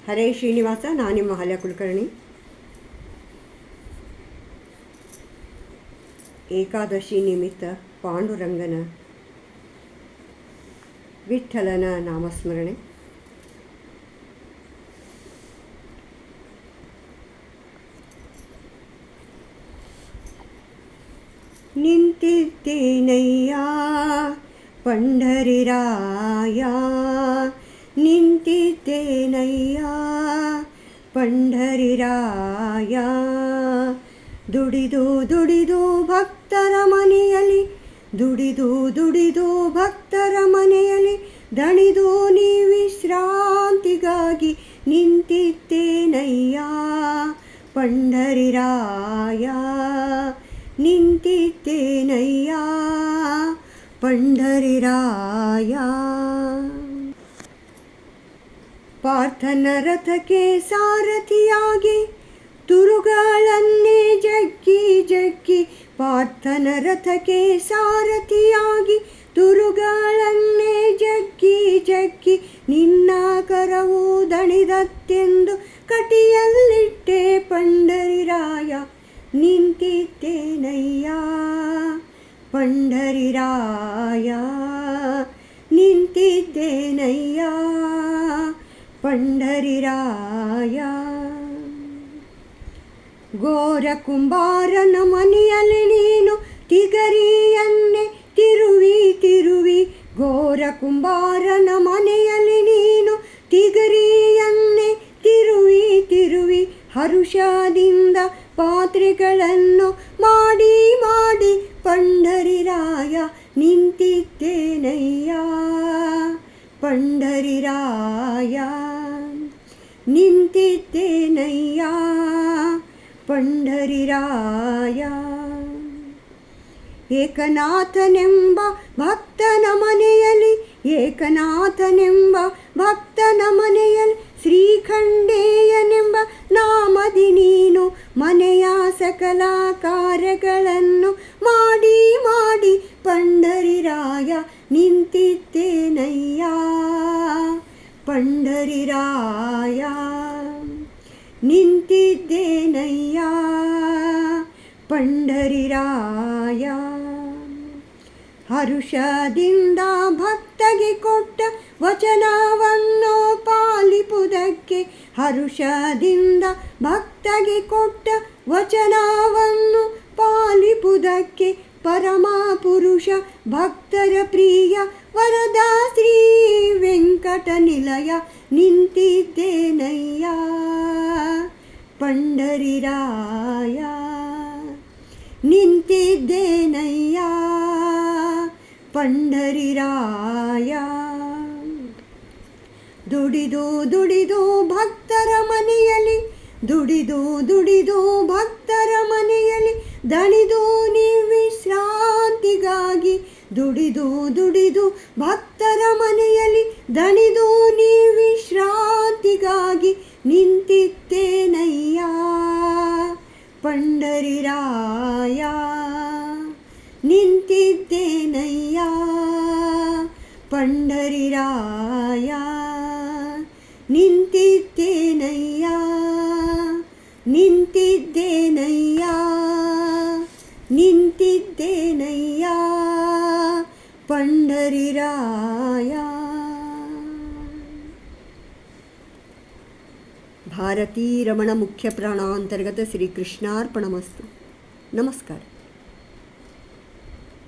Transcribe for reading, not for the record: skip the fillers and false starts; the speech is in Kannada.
ಹರೇ ಶ್ರೀನಿವಾಸ. ನಾನು ನಿಮ್ಮ ಹಲ್ಯ ಕುಲಕರ್ಣಿ. ಏಕಾದಶಿ ನಿಮಿತ್ತ ಪಾಂಡುರಂಗನ ವಿಠ್ಠಲನ ನಾಮಸ್ಮರಣೆ. ನಿಂತಿದ್ದೇನಯ್ಯ ಪಂಢರಿರಾಯ, ನಿಂತಿದ್ದೇನಯ್ಯ ಪಂಢರಿರಾಯ. ದುಡಿದು ದುಡಿದು ಭಕ್ತರ ಮನೆಯಲ್ಲಿ, ದುಡಿದು ದುಡಿದು ಭಕ್ತರ ಮನೆಯಲ್ಲಿ ದಣಿದು ನೀ ವಿಶ್ರಾಂತಿಗಾಗಿ ನಿಂತಿದ್ದೇನಯ್ಯ ಪಂಢರಿರಾಯ, ನಿಂತಿದ್ದೇನಯ್ಯ ಪಂಢರಿರಾಯ. ಪಾರ್ಥನ ರಥಕ್ಕೆ ಸಾರಥಿಯಾಗಿ ತುರುಗಳನ್ನೇ ಜಗ್ಗಿ ಜಗ್ಗಿ, ಪಾರ್ಥನ ರಥಕ್ಕೆ ಸಾರಥಿಯಾಗಿ ತುರುಗಳನ್ನೇ ಜಗ್ಗಿ ಜಗ್ಗಿ, ನಿನ್ನ ಕರವು ದಣಿದತ್ತೆಂದು ಕಟಿಯಲ್ಲಿಟ್ಟೆ ಪಂಢರಿರಾಯ, ನಿಂತಿದ್ದೇನಯ್ಯ ಪಂಢರಿರಾಯ, ನಿಂತಿದ್ದೇನಯ್ಯ ಪಂಢರಿರಾಯ. ಘೋರ ಕುಂಬಾರನ ಮನೆಯಲ್ಲಿ ನೀನು ತಿಗರಿಯನ್ನೇ ತಿರುವಿ ತಿರುವಿ, ಘೋರ ಕುಂಬಾರನ ಮನೆಯಲ್ಲಿ ನೀನು ತಿಗರಿಯನ್ನೇ ತಿರುವಿ ತಿರುವಿ, ಹರುಷದಿಂದ ಪಾತ್ರೆಗಳನ್ನು ಮಾಡಿ ಮಾಡಿ ಪಂಢರಿರಾಯ, ನಿಂತಿದ್ದೇನಯ್ಯ ಪಂಢರಿರಾಯ, ನಿಂತಿದ್ದೇನಯ್ಯ ಪಂಢರಿರಾಯ. ಏಕನಾಥನೆಂಬ ಭಕ್ತನ ಮನೆಯಲ್ಲಿ, ಏಕನಾಥನೆಂಬ ಭಕ್ತನ ಮನೆಯಲ್ಲಿ ಶ್ರೀಖಂಡೇಯನೆಂಬ ನಾಮದಿ ನೀನು ಮನೆಯ ಸಕಲ ಕಾರ್ಯಗಳನ್ನು ಮಾಡಿ ಮಾಡಿ ಪಂಢರಿರಾಯ, ನಿಂತಿದ್ದೇನಯ್ಯ ಪಂಢರಿರಾಯ, ನಿಂತಿದ್ದೇನಯ್ಯ ಪಂಢರಿರಾಯ. ಹರುಷದಿಂದ ಭಕ್ತಗೆ ಕೊಟ್ಟ ವಚನವನ್ನು ಪಾಲಿಪುದಕ್ಕೆ, ಹರುಷದಿಂದ ಭಕ್ತಗೆ ಕೊಟ್ಟ ವಚನವನ್ನು ಪಾಲಿಪುದಕ್ಕೆ, ಪರಮ ಪುರುಷ ಭಕ್ತರ ಪ್ರಿಯ ವರದ ಶ್ರೀ ವೆಂಕಟ ನಿಲಯ, ನಿಂತಿದ್ದೇನಯ್ಯ ಪಂಢರಿರಾಯ, ನಿಂತಿದ್ದೇನಯ್ಯ ಪಂಢರಿರಾಯ. ದುಡಿದು ದುಡಿದು ಭಕ್ತರ ಮನೆಯಲ್ಲಿ, ದುಡಿದು ದುಡಿದು ಭಕ್ತರ ಮನೆಯಲ್ಲಿ ದಣಿದು ನೀ ವಿಶ್ರಾಂತಿಗಾಗಿ, ದುಡಿದು ದುಡಿದು ಭಕ್ತರ ಮನೆಯಲ್ಲಿ ದಣಿದು ನೀ ವಿಶ್ರಾಂತಿಗಾಗಿ ನಿಂತಿದ್ದೇನಯ್ಯ ಪಂಢರಿರಾಯ, ನಿಂತಿದ್ದೇನಯ್ಯ ಪಂಢರಿರಾಯ, ನಿಂತಿದ್ದೇನಯ್ಯ, ನಿಂತಿದ್ದೇನಯ್ಯ, ನಿಂತಿದ್ದೇನಯ್ಯ ಪಂಢರಿರಾಯ. ಭಾರತೀ ರಮಣ ಮುಖ್ಯ ಪ್ರಾಣಾಂತರ್ಗತ ಶ್ರೀ ಕೃಷ್ಣಾರ್ಪಣಮಸ್ತು. ನಮಸ್ಕಾರ.